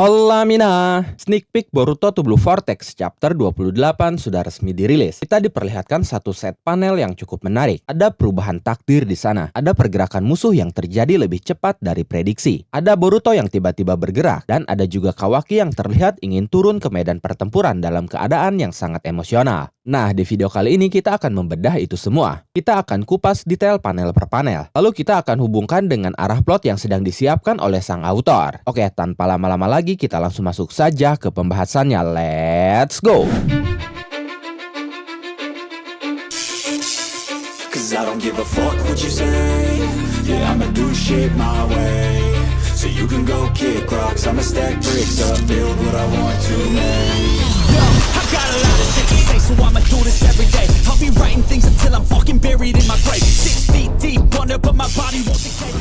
Hola Mina, sneak peek Boruto to Blue Vortex chapter 28 sudah resmi dirilis. Kita diperlihatkan satu set panel yang cukup menarik. Ada perubahan takdir di sana. Ada pergerakan musuh yang terjadi lebih cepat dari prediksi. Ada Boruto yang tiba-tiba bergerak. Dan ada juga Kawaki yang terlihat ingin turun ke medan pertempuran dalam keadaan yang sangat emosional. Nah, di video kali ini kita akan membedah itu semua. Kita akan kupas detail panel per panel. Lalu kita akan hubungkan dengan arah plot yang sedang disiapkan oleh sang autor. Oke, tanpa lama-lama lagi, kita langsung masuk saja ke pembahasannya. Let's go! Cause I don't give a fuck what you say. Yeah, I'ma do shit my way. So you can go kick rocks, I'ma stack bricks up, build what I want to make. Yo, I got a lot of shit to say, so I'ma do this every day. I'll be writing things until I'm fucking buried in my grave. 6 feet deep under, but my body won't decay.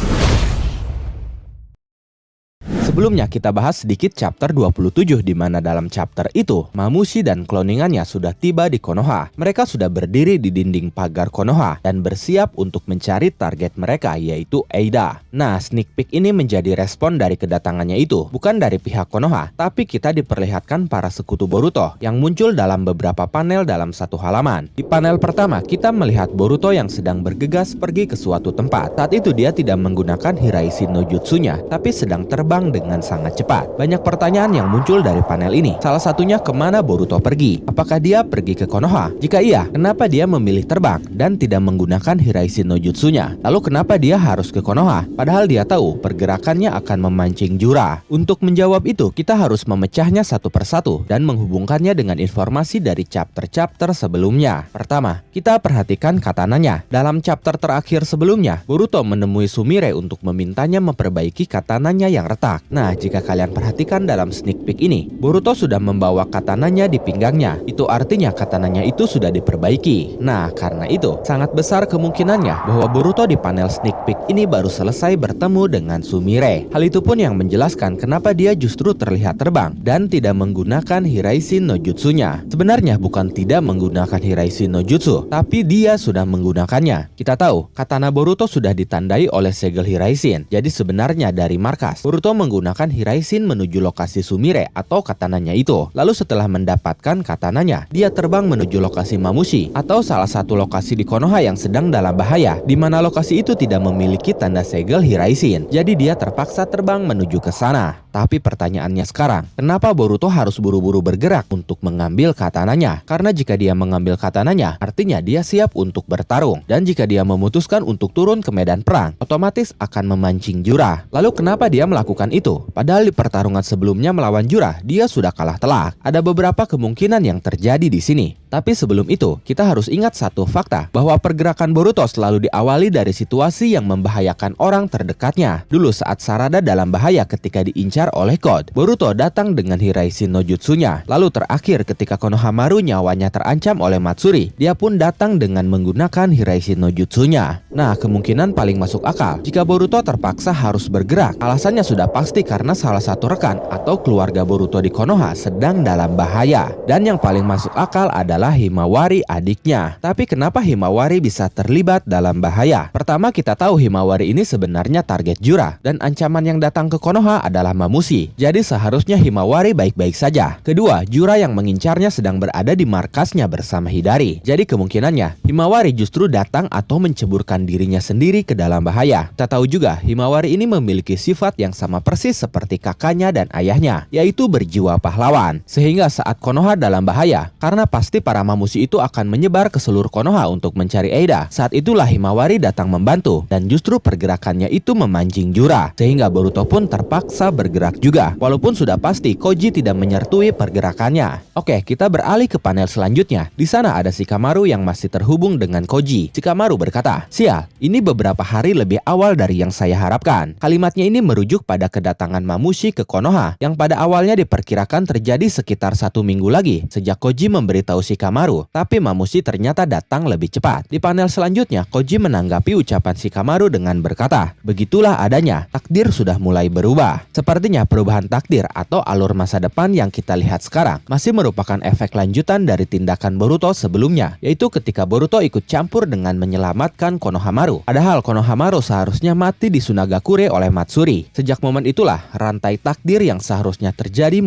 Sebelumnya kita bahas sedikit chapter 27 di mana dalam chapter itu Mamushi dan cloningannya sudah tiba di Konoha. Mereka sudah berdiri di dinding pagar Konoha dan bersiap untuk mencari target mereka yaitu Eida. Nah, sneak peek ini menjadi respon dari kedatangannya itu, bukan dari pihak Konoha, tapi kita diperlihatkan para sekutu Boruto yang muncul dalam beberapa panel dalam satu halaman. Di panel pertama kita melihat Boruto yang sedang bergegas pergi ke suatu tempat. Saat itu dia tidak menggunakan Hiraishin no Jutsunya, tapi sedang terbang dengan sangat cepat. Banyak pertanyaan yang muncul dari panel ini. Salah satunya, kemana Boruto pergi? Apakah dia pergi ke Konoha? Jika iya, kenapa dia memilih terbang dan tidak menggunakan Hiraishin no Jutsunya? Lalu kenapa dia harus ke Konoha? Padahal dia tahu pergerakannya akan memancing Jura. Untuk menjawab itu, kita harus memecahnya satu persatu dan menghubungkannya dengan informasi dari chapter-chapter sebelumnya. Pertama, kita perhatikan katananya. Dalam chapter terakhir sebelumnya, Boruto menemui Sumire untuk memintanya memperbaiki katananya yang retak. Nah, jika kalian perhatikan dalam sneak peek ini, Boruto sudah membawa katananya di pinggangnya. Itu artinya katananya itu sudah diperbaiki. Nah, karena itu, sangat besar kemungkinannya bahwa Boruto di panel sneak peek ini baru selesai bertemu dengan Sumire. Hal itu pun yang menjelaskan kenapa dia justru terlihat terbang dan tidak menggunakan Hiraishin no Jutsunya. Sebenarnya bukan tidak menggunakan Hiraishin no Jutsu, tapi dia sudah menggunakannya. Kita tahu, katana Boruto sudah ditandai oleh segel Hiraishin. Jadi sebenarnya dari markas, Boruto menggunakan Hiraishin menuju lokasi Sumire atau katananya itu. Lalu setelah mendapatkan katananya, dia terbang menuju lokasi Mamushi atau salah satu lokasi di Konoha yang sedang dalam bahaya, di mana lokasi itu tidak memiliki tanda segel Hiraishin. Jadi dia terpaksa terbang menuju ke sana. Tapi pertanyaannya sekarang, kenapa Boruto harus buru-buru bergerak untuk mengambil katananya? Karena jika dia mengambil katananya, artinya dia siap untuk bertarung. Dan jika dia memutuskan untuk turun ke medan perang, otomatis akan memancing Jura. Lalu kenapa dia melakukan itu? Padahal di pertarungan sebelumnya melawan Jura, dia sudah kalah telak. Ada beberapa kemungkinan yang terjadi di sini. Tapi sebelum itu, kita harus ingat satu fakta, bahwa pergerakan Boruto selalu diawali dari situasi yang membahayakan orang terdekatnya. Dulu saat Sarada dalam bahaya ketika diincar oleh God, Boruto datang dengan Hiraishin no Jutsunya. Lalu terakhir ketika Konohamaru nyawanya terancam oleh Matsuri, dia pun datang dengan menggunakan Hiraishin no Jutsunya. Nah, kemungkinan paling masuk akal, jika Boruto terpaksa harus bergerak, alasannya sudah pasti karena salah satu rekan atau keluarga Boruto di Konoha sedang dalam bahaya. Dan yang paling masuk akal adalah Himawari adiknya. Tapi kenapa Himawari bisa terlibat dalam bahaya? Pertama, kita tahu Himawari ini sebenarnya target Jura, dan ancaman yang datang ke Konoha adalah Mamushi. Jadi seharusnya Himawari baik-baik saja. Kedua, Jura yang mengincarnya sedang berada di markasnya bersama Hidari. Jadi kemungkinannya Himawari justru datang atau menceburkan dirinya sendiri ke dalam bahaya. Kita tahu juga Himawari ini memiliki sifat yang sama persis seperti kakaknya dan ayahnya, yaitu berjiwa pahlawan. Sehingga saat Konoha dalam bahaya, karena pasti para Mamushi itu akan menyebar ke seluruh Konoha untuk mencari Eida. Saat itulah Himawari datang membantu, dan justru pergerakannya itu memancing Jura, sehingga Boruto pun terpaksa bergerak juga, walaupun sudah pasti Koji tidak menyertui pergerakannya. Oke, kita beralih ke panel selanjutnya. Di sana ada Shikamaru yang masih terhubung dengan Koji. Shikamaru berkata, "Sial, ini beberapa hari lebih awal dari yang saya harapkan." Kalimatnya ini merujuk pada kedatangan Mamushi ke Konoha, yang pada awalnya diperkirakan terjadi sekitar 1 minggu lagi, sejak Koji memberitahu Shikamaru Shikamaru, tapi Mamushi ternyata datang lebih cepat. Di panel selanjutnya, Koji menanggapi ucapan Shikamaru dengan berkata, "Begitulah adanya, takdir sudah mulai berubah." Sepertinya perubahan takdir atau alur masa depan yang kita lihat sekarang masih merupakan efek lanjutan dari tindakan Boruto sebelumnya, yaitu ketika Boruto ikut campur dengan menyelamatkan Konohamaru. Padahal Konohamaru seharusnya mati di Sunagakure oleh Matsuri. Sejak momen itulah rantai takdir yang seharusnya terjadi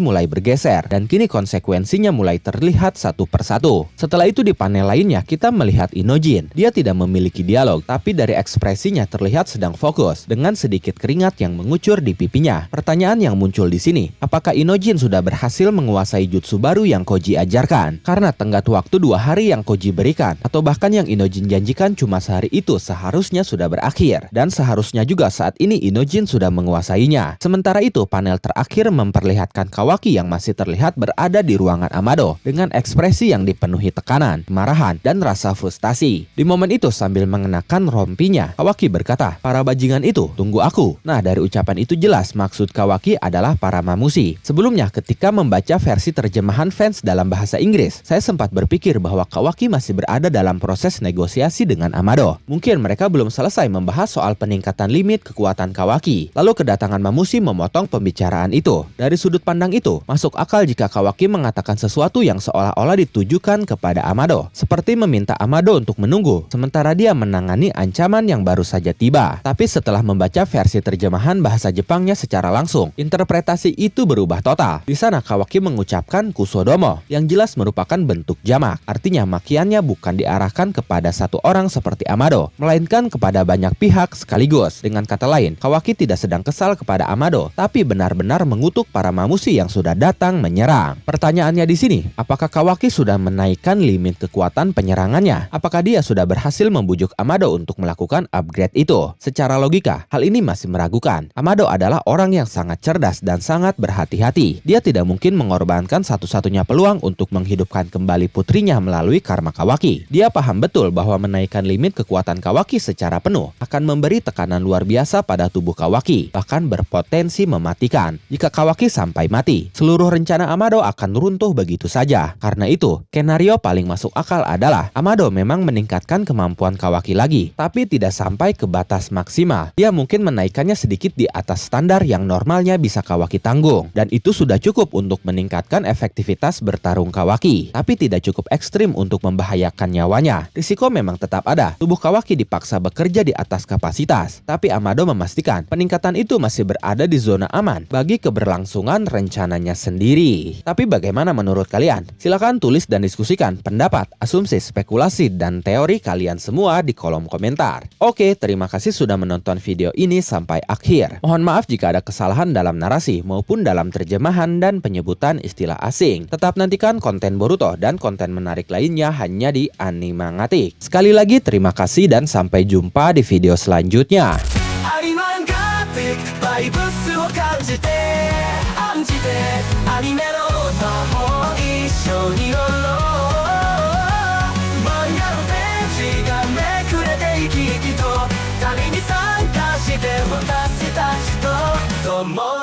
mulai bergeser, dan kini konsekuensinya mulai terlihat satu persatu. Setelah itu di panel lainnya kita melihat Inojin. Dia tidak memiliki dialog, tapi dari ekspresinya terlihat sedang fokus dengan sedikit keringat yang mengucur di pipinya. Pertanyaan yang muncul di sini, apakah Inojin sudah berhasil menguasai jutsu baru yang Koji ajarkan? Karena tenggat waktu 2 hari yang Koji berikan, atau bahkan yang Inojin janjikan cuma sehari itu seharusnya sudah berakhir, dan seharusnya juga saat ini Inojin sudah menguasainya. Sementara itu panel terakhir memperlihatkan Kawaki yang masih terlihat berada di ruangan Amado dengan ekspresi yang dipenuhi tekanan, kemarahan, dan rasa frustasi. Di momen itu sambil mengenakan rompinya, Kawaki berkata, "Para bajingan itu, tunggu aku." Nah, dari ucapan itu jelas maksud Kawaki adalah para Mamushi. Sebelumnya ketika membaca versi terjemahan fans dalam bahasa Inggris, saya sempat berpikir bahwa Kawaki masih berada dalam proses negosiasi dengan Amado. Mungkin mereka belum selesai membahas soal peningkatan limit kekuatan Kawaki. Lalu kedatangan Mamushi memotong pembicaraan itu. Dari sudut pandang itu, masuk akal jika Kawaki mengatakan sesuatu yang seolah-olah ditujukan kepada Amado, seperti meminta Amado untuk menunggu, sementara dia menangani ancaman yang baru saja tiba. Tapi setelah membaca versi terjemahan bahasa Jepangnya secara langsung, interpretasi itu berubah total. Di sana Kawaki mengucapkan kusodomo, yang jelas merupakan bentuk jamak. Artinya makiannya bukan diarahkan kepada satu orang seperti Amado, melainkan kepada banyak pihak sekaligus. Dengan kata lain, Kawaki tidak sedang kesal kepada Amado, tapi benar-benar mengutuk para Mamushi yang sudah datang menyerang. Pertanyaannya di sini, apakah Kawaki sudah menaikkan limit kekuatan penyerangannya? Apakah dia sudah berhasil membujuk Amado untuk melakukan upgrade itu? Secara logika, hal ini masih meragukan. Amado adalah orang yang sangat cerdas dan sangat berhati-hati. Dia tidak mungkin mengorbankan satu-satunya peluang untuk menghidupkan kembali putrinya melalui karma Kawaki. Dia paham betul bahwa menaikkan limit kekuatan Kawaki secara penuh akan memberi tekanan luar biasa pada tubuh Kawaki, bahkan berpotensi mematikan. Jika Kawaki sampai mati, seluruh rencana Amado akan runtuh begitu saja. Karena itu, skenario paling masuk akal adalah Amado memang meningkatkan kemampuan Kawaki lagi, tapi tidak sampai ke batas maksimal. Dia mungkin menaikkannya sedikit di atas standar yang normalnya bisa Kawaki tanggung, dan itu sudah cukup untuk meningkatkan efektivitas bertarung Kawaki, tapi tidak cukup ekstrim untuk membahayakan nyawanya. Risiko memang tetap ada. Tubuh Kawaki dipaksa bekerja di atas kapasitas, tapi Amado memastikan peningkatan itu masih berada di zona aman bagi keberlangsungan rencananya sendiri. Tapi bagaimana menurut kalian? Silakan tulis dan diskusikan pendapat, asumsi, spekulasi, dan teori kalian semua di kolom komentar. Oke, terima kasih sudah menonton video ini sampai akhir. Mohon maaf jika ada kesalahan dalam narasi maupun dalam terjemahan dan penyebutan istilah asing. Tetap nantikan konten Boruto dan konten menarik lainnya hanya di Animangatik. Sekali lagi terima kasih dan sampai jumpa di video selanjutnya. アニマンガティックバイブスを感じて案じてアニメの魔法一緒に乗ろう漫画のページがめくれて生き生きと旅に参加して私たちと共に